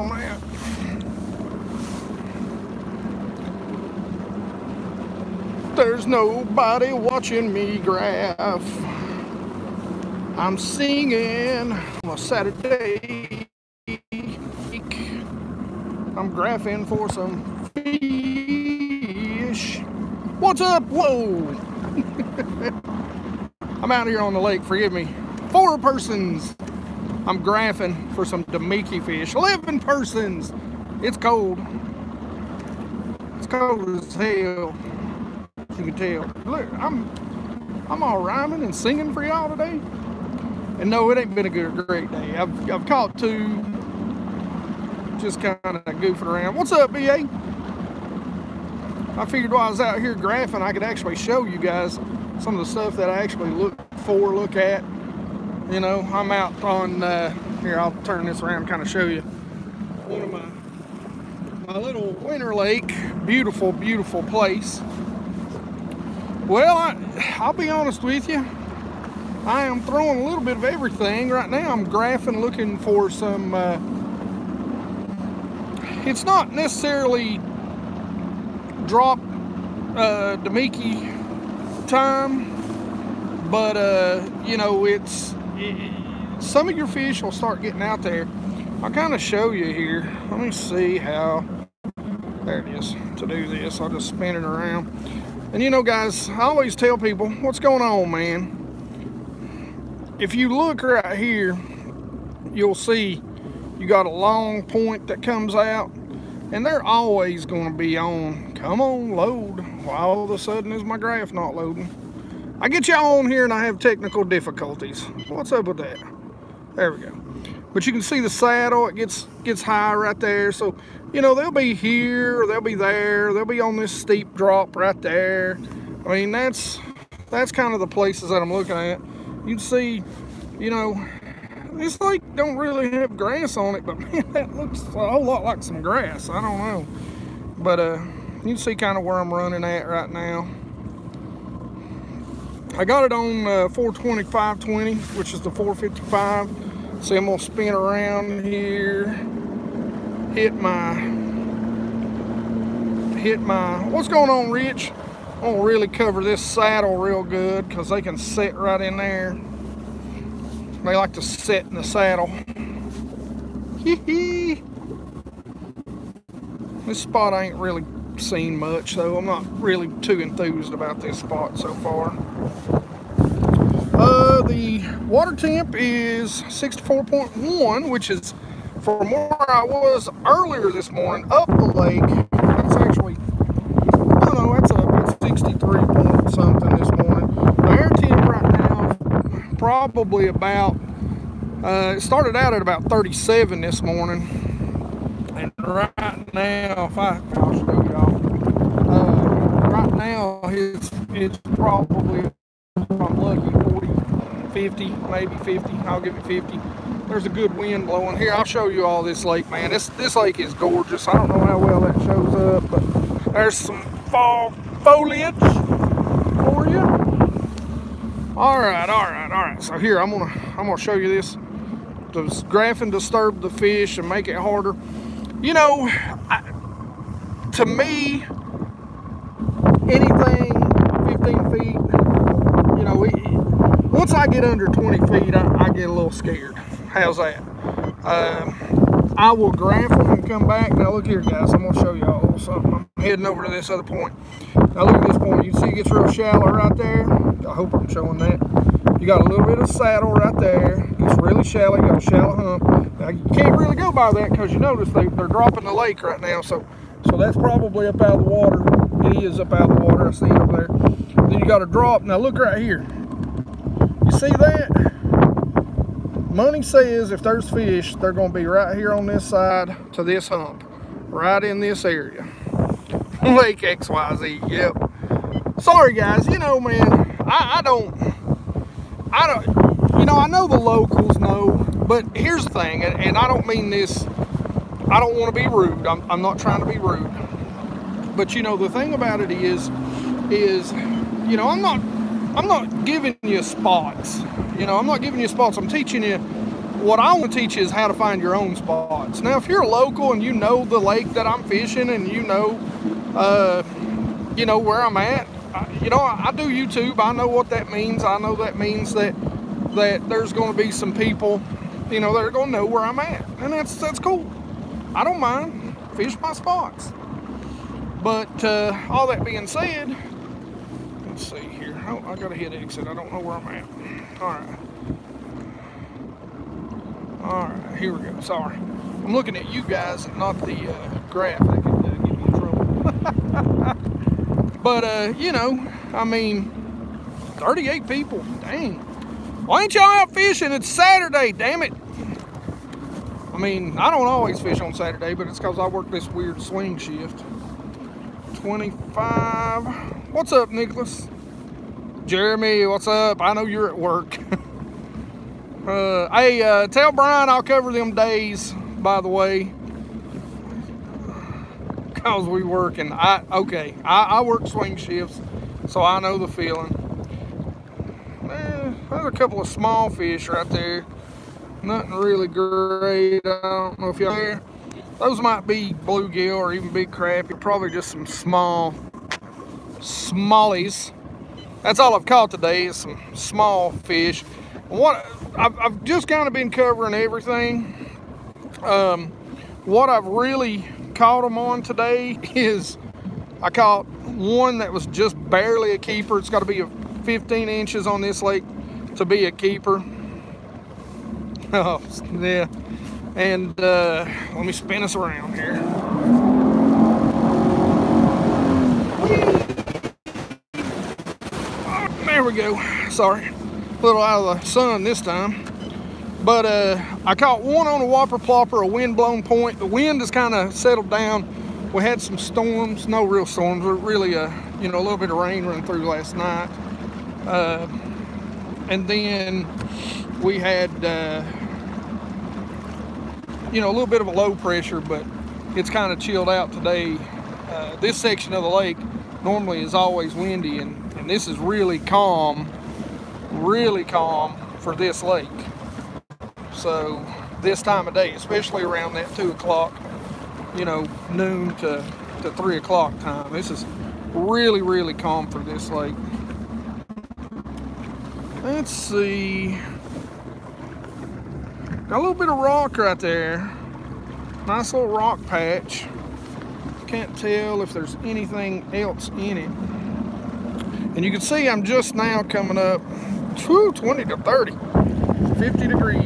I'm at. There's nobody watching me graph. I'm singing on a Saturday. I'm graphing for some fish. What's up? Whoa! I'm out here on the lake, forgive me. 4 persons. I'm graphing for some Damiki fish. 11 persons. It's cold. It's cold as hell. As you can tell. Look, I'm all rhyming and singing for y'all today. And no, it ain't been a great day. I've caught 2. Just kind of goofing around. What's up, BA? I figured while I was out here graphing, I could actually show you guys some of the stuff that I actually look at. You know, I'm out on, here, I'll turn this around and kind of show you. One of my little winter lake. Beautiful, beautiful place. Well, I'll be honest with you. I am throwing a little bit of everything. Right now I'm graphing looking for some, it's not necessarily drop Damiki time, but you know, some of your fish will start getting out there. I'll kind of show you here. Let me see how, there it is. To do this, I'll just spin it around. And you know, guys, I always tell people, what's going on, man? If you look right here, you'll see you got a long point that comes out, and they're always going to be on. Come on, load. Why all of a sudden is my graph not loading? I get y'all on here and I have technical difficulties. What's up with that? There we go. But you can see the saddle, it gets high right there. So, you know, they'll be here, or they'll be there, they'll be on this steep drop right there. I mean, that's kind of the places that I'm looking at. You can see, you know, this lake don't really have grass on it, but man, that looks a whole lot like some grass. I don't know. But you can see kind of where I'm running at right now. I got it on 420, 520, which is the 455. See, I'm gonna spin around here, hit my, what's going on, Rich? I'm gonna really cover this saddle real good because they can sit right in there. They like to sit in the saddle. Hee. This spot I ain't really seen much, so I'm not really too enthused about this spot so far. The water temp is 64.1, which is from where I was earlier this morning up the lake. That's actually, I don't know, that's up at 63 point something this morning. The air temp right now is probably about, it started out at about 37 this morning. And right now, if I'll show y'all, right now it's probably, if I'm lucky, 40, 50, maybe 50. I'll give it 50. There's a good wind blowing. Here, I'll show you all this lake, man. This lake is gorgeous. I don't know how well that shows up, but there's some fall foliage for you. All right. So here, I'm gonna show you this. Does graphing disturb the fish and make it harder? You know, to me, anything 15 feet, you know, once I get under 20 feet, I get a little scared. How's that? I will graph them and come back. Now look here, guys, I'm gonna show you all something. I'm heading over to this other point. Now look at this point. You can see it gets real shallow right there. I hope I'm showing that. You got a little bit of saddle right there. It's really shallow. You got a shallow hump. Now you can't really go by that because you notice they're dropping the lake right now. So that's probably up out of the water. It is up out of the water. I see it over there. Then you got a drop. Now look right here. You see that? Money says if there's fish, they're going to be right here on this side to this hump, right in this area. Lake XYZ. Yep. Sorry guys. You know, man, I don't. You know, I know the locals know, but here's the thing, and I don't mean this. I don't want to be rude. I'm not trying to be rude. But you know, the thing about it is, you know, I'm not giving you spots. You know, I'm not giving you spots. I'm teaching you what I want to teach you is how to find your own spots. Now, if you're local and you know the lake that I'm fishing and you know where I'm at, I do YouTube. I know what that means. I know that means that there's going to be some people, that are going to know where I'm at, and that's cool. I don't mind. Fish my spots. But all that being said, let's see here. Oh, I gotta hit exit. I don't know where I'm at. All right, here we go. Sorry, I'm looking at you guys and not the graph that could get me in trouble. But I mean, 38 people. Dang. Why ain't y'all out fishing? It's Saturday. Damn it. I mean, I don't always fish on Saturday, but it's because I work this weird swing shift. 25. What's up, Nicholas? Jeremy, what's up? I know you're at work. Hey, tell Brian I'll cover them days, by the way. Because we work, and I work swing shifts, so I know the feeling. There's a couple of small fish right there. Nothing really great. I don't know if y'all there. Those might be bluegill or even big crappie. Probably just some smallies. That's all I've caught today is some small fish. What I've just kind of been covering everything. What I've really caught them on today is I caught one that was just barely a keeper. It's got to be 15 inches on this lake to be a keeper. Oh, yeah. And let me spin us around here. Oh, there we go. Sorry. A little out of the sun this time. But I caught one on a whopper plopper, a wind-blown point. The wind has kind of settled down. We had some storms, no real storms, but really a little bit of rain running through last night. And then we had a little bit of a low pressure, but it's kind of chilled out today. This section of the lake normally is always windy, and this is really calm for this lake. So this time of day, especially around that 2 o'clock, noon to 3 o'clock time, this is really calm for this lake. Let's see. Got a little bit of rock right there. Nice little rock patch. Can't tell if there's anything else in it. And you can see I'm just now coming up 20 to 30. 50 degrees.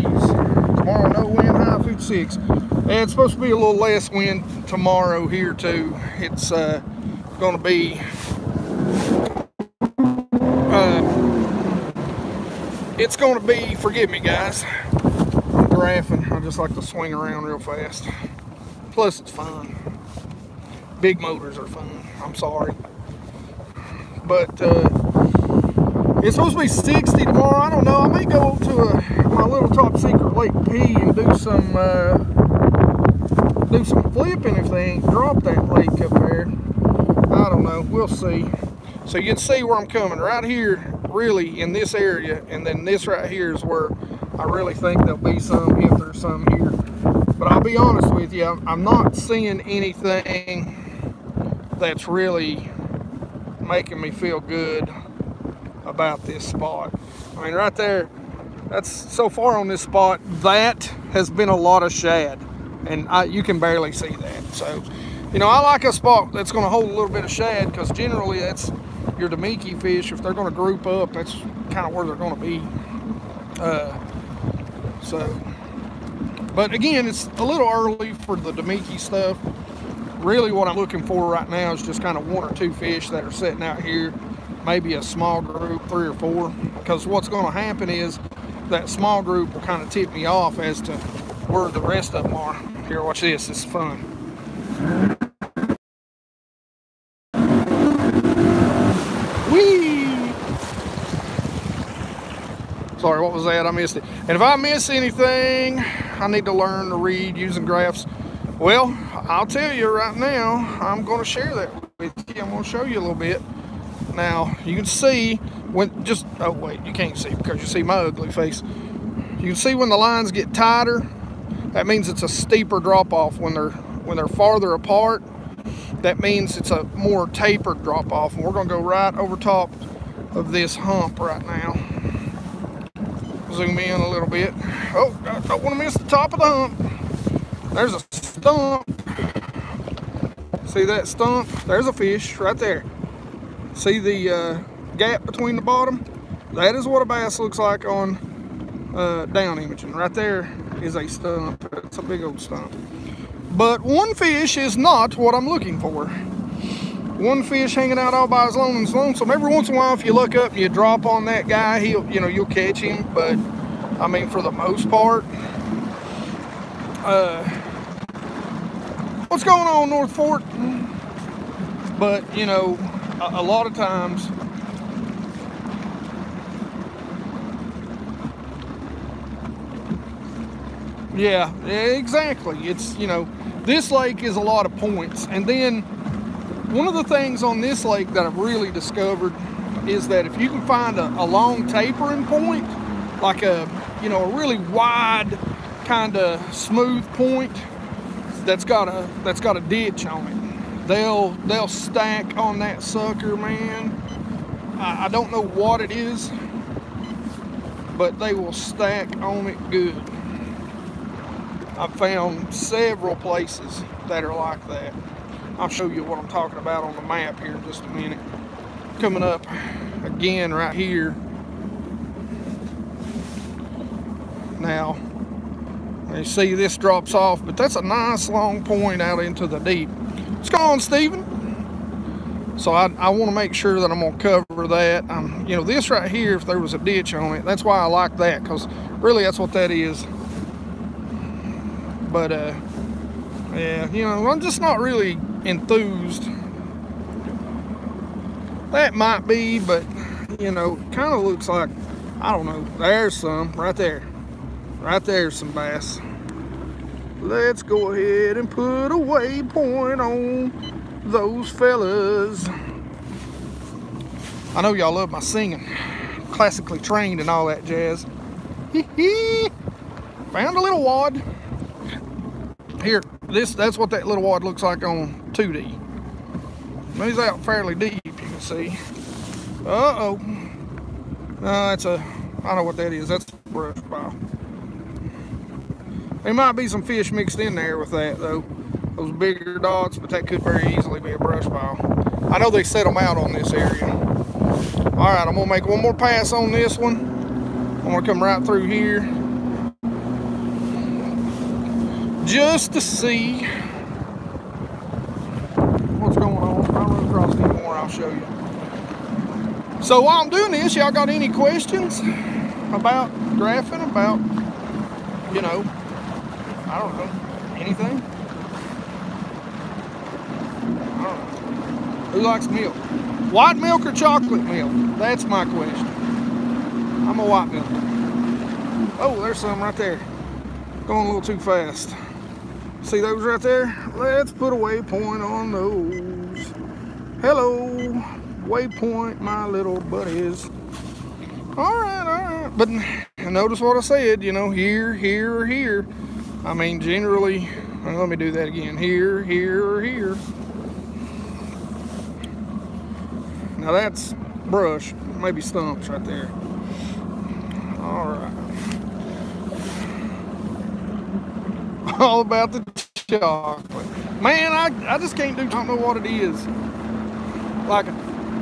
Tomorrow no wind, high 56. And it's supposed to be a little less wind tomorrow here too. It's going to be forgive me guys, graphing. I just like to swing around real fast. Plus it's fun. Big motors are fun. I'm sorry. But it's supposed to be 60 tomorrow. I don't know. I may go to my little top secret Lake P and do some flipping if they ain't dropped that lake up there. I don't know. We'll see. So you can see where I'm coming. Right here, really in this area, and then this right here is where I really think there'll be some, if there's some here. But I'll be honest with you, I'm not seeing anything that's really making me feel good about this spot. I mean, right there, that's so far on this spot, that has been a lot of shad, and you can barely see that. So, I like a spot that's going to hold a little bit of shad, because generally that's your Damiki fish. If they're going to group up, that's kind of where they're going to be. But again, it's a little early for the Damiki stuff. Really what I'm looking for right now is just kind of 1 or 2 fish that are sitting out here, maybe a small group, 3 or 4, because what's going to happen is that small group will kind of tip me off as to where the rest of them are. Here, watch this. This is fun. Whee! Sorry, what was that? I missed it. And if I miss anything, I need to learn to read using graphs. Well, I'll tell you right now, I'm going to share that with you. I'm going to show you a little bit. Now, you can see when oh wait, you can't see because you see my ugly face. You can see when the lines get tighter, that means it's a steeper drop off. When they're farther apart, that means it's a more tapered drop off. And we're gonna go right over top of this hump right now. Zoom in a little bit. Oh, I don't want to miss the top of the hump. There's a stump. See that stump? There's a fish right there. See the gap between the bottom? That is what a bass looks like on down imaging. Right there is a stump. It's a big old stump. But one fish is not what I'm looking for. One fish hanging out all by his lonesome. Every once in a while, if you look up and you drop on that guy, you'll catch him. But I mean, for the most part, what's going on, North Fork? But you know, a lot of times, yeah, exactly. It's, you know, this lake is a lot of points, and then one of the things on this lake that I've really discovered is that if you can find a long tapering point, like a really wide kind of smooth point that's got a ditch on it, they'll stack on that sucker, man. I don't know what it is, but they will stack on it good. I've found several places that are like that. I'll show you what I'm talking about on the map here in just a minute. Coming up again right here. Now, you see this drops off, but that's a nice long point out into the deep. What's going on, Stephen? So I want to make sure that I'm going to cover that. You know, this right here, if there was a ditch on it, that's why I like that, because really that's what that is. But, yeah, you know, I'm just not really enthused. That might be, but you know, kind of looks like, I don't know. There's some right there. Right there's some bass. Let's go ahead and put a waypoint on those fellas. I know y'all love my singing, classically trained and all that jazz. Found a little wad. Here, that's what that little wad looks like on 2D. He's out fairly deep, you can see. Uh-oh. That's I know what that is. That's a brush pile. There might be some fish mixed in there with that, though. Those bigger dots, but that could very easily be a brush pile. I know they set them out on this area. All right, I'm gonna make one more pass on this one. I'm gonna come right through here, just to see what's going on. I'll run across any more, I'll show you. So while I'm doing this, y'all got any questions about graphing, about, you know, I don't know, anything? I don't know. Who likes milk? White milk or chocolate milk? That's my question. I'm a white milk. Oh, there's some right there. Going a little too fast. See those right there? Let's put a waypoint on those. Hello, waypoint, my little buddies. All right. But notice what I said, you know, here, here, or here. I mean, generally, well, let me do that again. Here, here, or here. Now that's brush, maybe stumps right there. All right. All about the chocolate. Man, I just can't do, I don't know what it is. Like,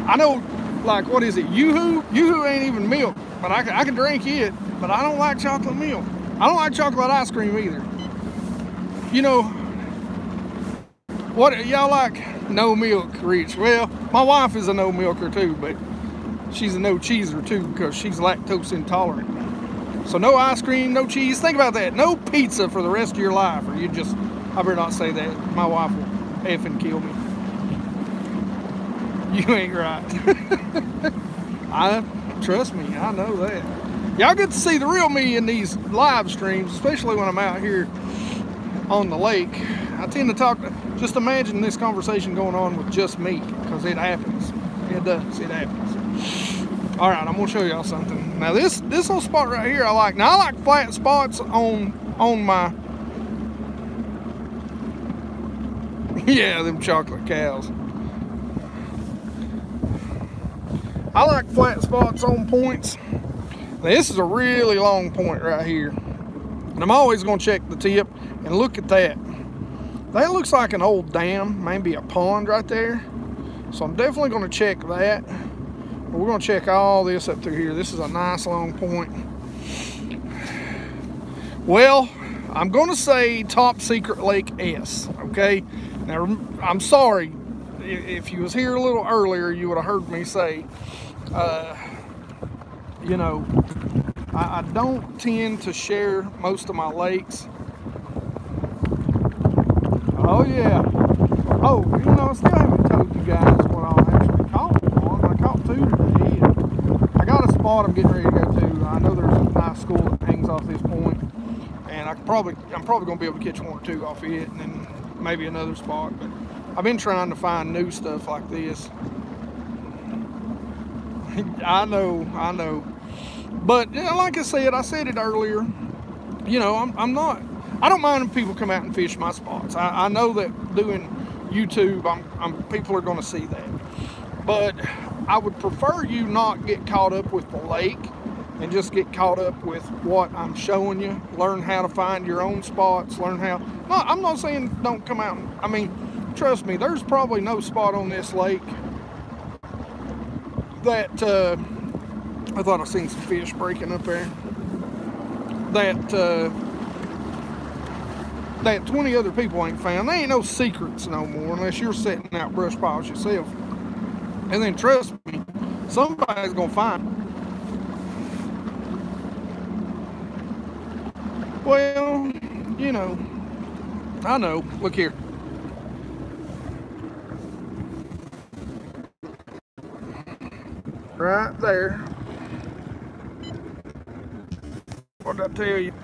I know, like, what is it? Yoo-hoo? Yoo-hoo ain't even milk, but I can drink it, but I don't like chocolate milk. I don't like chocolate ice cream either. You know, what y'all like? No milk, Rich. Well, my wife is a no milker too, but she's a no cheeser too because she's lactose intolerant. So no ice cream, no cheese. Think about that. No pizza for the rest of your life, or you just, I better not say that. My wife will effing kill me. You ain't right. Trust me, I know that. Y'all get to see the real me in these live streams, especially when I'm out here on the lake. I tend to talk, just imagine this conversation going on with just me, because it happens. It does, it happens. All right, I'm gonna show y'all something. Now this little spot right here I like. Now I like flat spots on my yeah, them chocolate cows. I like flat spots on points. Now this is a really long point right here. And I'm always gonna check the tip and look at that. That looks like an old dam, maybe a pond right there. So I'm definitely gonna check that. But we're gonna check all this up through here. This is a nice long point. Well, I'm gonna say Top Secret Lake S, okay? Now, I'm sorry, if you was here a little earlier, you would have heard me say, you know, I don't tend to share most of my lakes. Oh yeah. Oh, you know, I still haven't told you guys what I actually caught on. I caught 2 today. And I got a spot I'm getting ready to go to. I know there's a nice school that hangs off this point, and I'm probably gonna be able to catch 1 or 2 off it, and then maybe another spot. But I've been trying to find new stuff like this. I know. But you know, like I said it earlier. You know, I don't mind when people come out and fish my spots. I know that doing YouTube, people are going to see that. But I would prefer you not get caught up with the lake and just get caught up with what I'm showing you. Learn how to find your own spots. Learn how. No, I'm not saying don't come out. I mean, trust me, there's probably no spot on this lake that I thought I seen some fish breaking up there. That 20 other people ain't found. There ain't no secrets no more unless you're setting out brush piles yourself. And then trust me, somebody's gonna find them. Well, you know, I know. Look here. Right there. What did I tell you?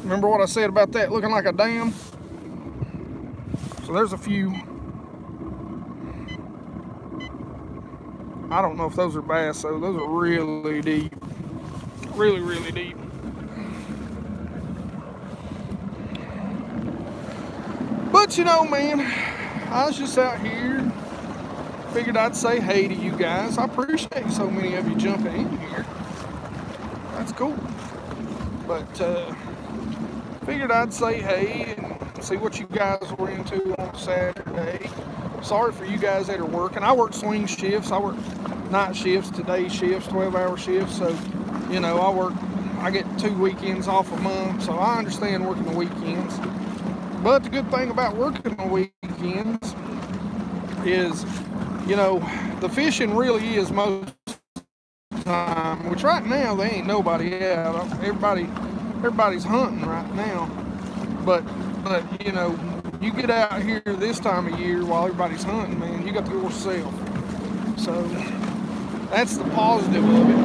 Remember what I said about that looking like a dam? So there's a few. I don't know if those are bass, so those are really deep. Really, really deep. But you know, man, I was just out here. Figured I'd say hey to you guys. I appreciate so many of you jumping in here. That's cool. But figured I'd say hey and see what you guys were into on Saturday. Sorry for you guys that are working. I work swing shifts. I work night shifts to day shifts, 12-hour shifts. So, you know, I get 2 weekends off a month. So I understand working the weekends. But the good thing about working the weekends is, you know, the fishing really is most of the time, which right now there ain't nobody out. Everybody's hunting right now. But you know, you get out here this time of year while everybody's hunting, man, you got to yourself. So that's the positive of it.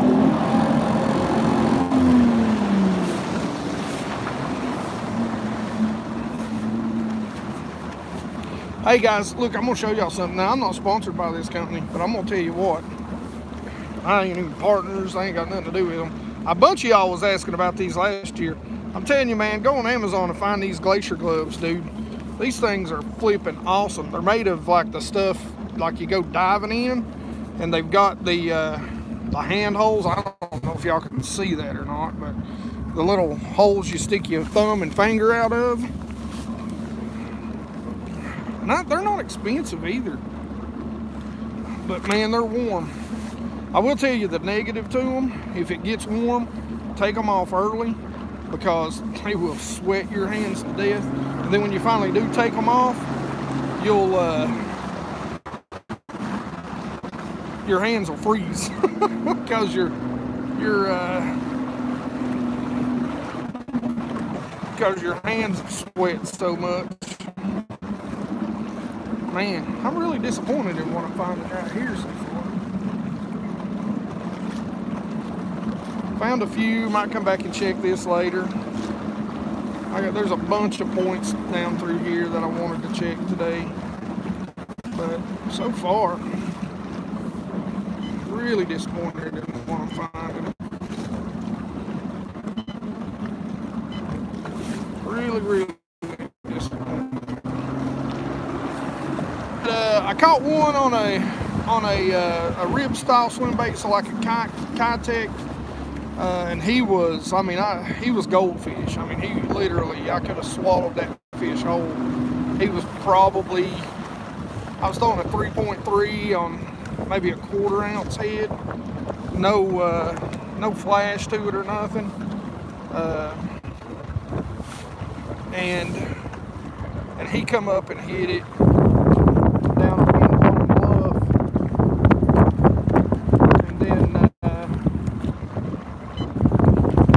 Hey guys, look, I'm gonna show y'all something. Now, I'm not sponsored by this company, but I'm gonna tell you what. I ain't even partners. I ain't got nothing to do with them. A bunch of y'all was asking about these last year. I'm telling you, man, go on Amazon and find these Glacier gloves, dude. These things are flipping awesome. They're made of like the stuff like you go diving in, and they've got the hand holes. I don't know if y'all can see that or not, but the little holes you stick your thumb and finger out of. They're not expensive either, but man, they're warm. I will tell you the negative to them: if it gets warm, take them off early, because they will sweat your hands to death. And then when you finally do take them off, you'll your hands will freeze because your hands sweat so much. Man, I'm really disappointed in what I'm finding right here so far. Found a few, might come back and check this later. There's a bunch of points down through here that I wanted to check today, but so far, really disappointed in what I'm finding. Really disappointed. I caught one on a rib style swim bait, so like a Keitech. And he was, he was goldfish. I mean, he literally, I could have swallowed that fish whole. He was probably, I was throwing a 3.3 on maybe a 1/4 ounce head. No flash to it or nothing. And he come up and hit it down a Windblown Bluff. And then,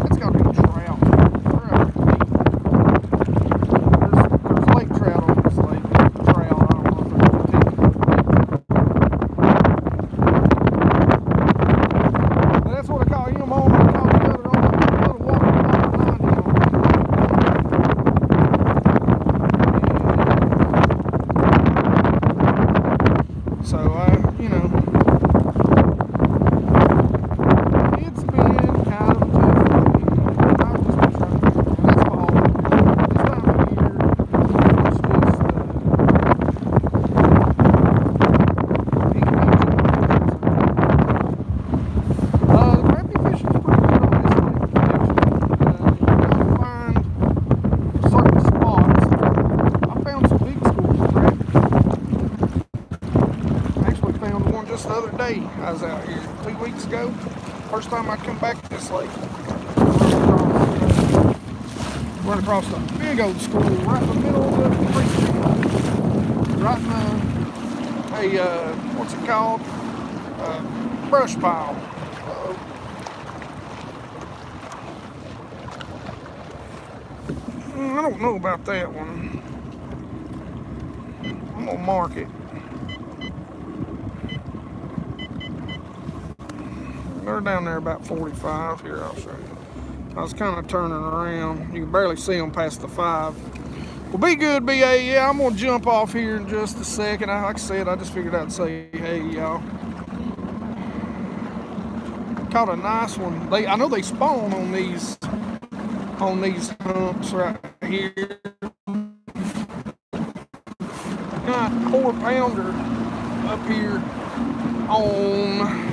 it's got to be trout. There's lake trout on this lake. Trout, I don't know if they're but that's what I call him on. I call the other on a little water 90 on. So you know, it's been kind of tough. I've just been trying to figure it out. That's fall. This time of year, it's just, the crappie fishing's pretty good on this lake, actually. You gotta find certain spots. I found some big schools of crappie. Found one just the other day. I was out here 2 weeks ago. First time I come back to this lake. Run across a big old school right in the middle of the creek. Right in what's it called? Brush pile. I don't know about that one. I'm gonna mark it. They're down there about 45. Here, I'll show you. I was kind of turning around. You can barely see them past the 5. Well, be good, BA. Yeah, I'm going to jump off here in just a second. Like I said, I just figured I'd say, hey, y'all. Caught a nice one. I know they spawn on these humps right here. Got 4-pounder up here on...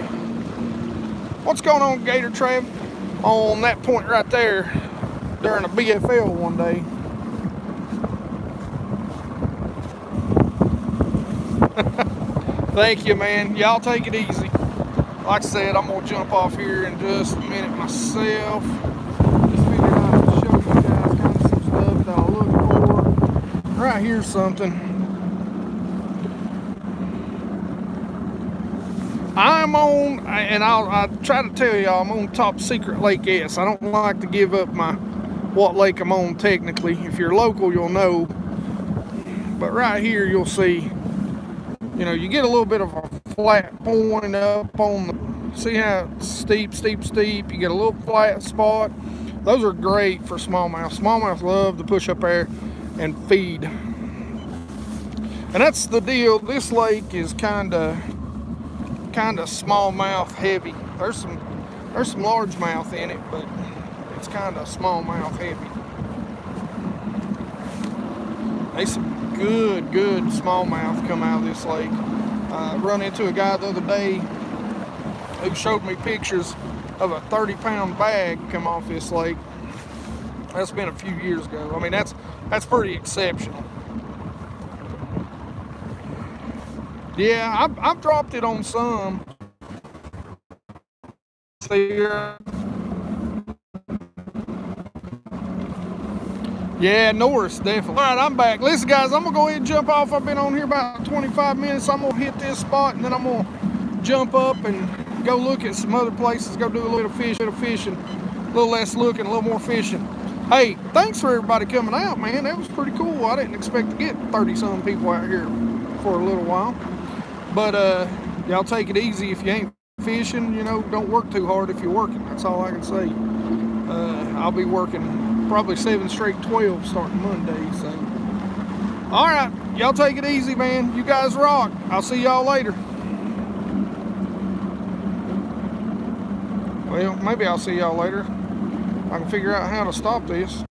What's going on, Gator Trav? On that point right there during a BFL one day. Thank you, man. Y'all take it easy. Like I said, I'm gonna jump off here in just a minute myself. Just figured I'd show you guys kind of some stuff that I'll look for. Right here's something. I'm on, and I try to tell y'all, I'm on Top Secret Lake S. I don't like to give up what lake I'm on technically. If you're local, you'll know. But right here, you'll see, you know, you get a little bit of a flat point up on the, see how it's steep. You get a little flat spot. Those are great for smallmouth. Smallmouth love to push up there and feed. And that's the deal. This lake is kind of smallmouth heavy. There's some largemouth in it, but it's kind of smallmouth heavy. There's some good smallmouth come out of this lake. Run into a guy the other day who showed me pictures of a 30-pound bag come off this lake. That's been a few years ago. I mean, that's pretty exceptional. Yeah, I've dropped it on some. Yeah, Norris, definitely. All right, I'm back. Listen, guys, I'm going to go ahead and jump off. I've been on here about 25 minutes. I'm going to hit this spot, and then I'm going to jump up and go look at some other places, go do a little fishing, a little less looking, a little more fishing. Hey, thanks for everybody coming out, man. That was pretty cool. I didn't expect to get 30-some people out here for a little while. But y'all take it easy if you ain't fishing. You know, don't work too hard if you're working. That's all I can say. I'll be working probably 7 straight 12 starting Monday. So, all right, y'all take it easy, man. You guys rock. I'll see y'all later. Well, maybe I'll see y'all later. I can figure out how to stop this.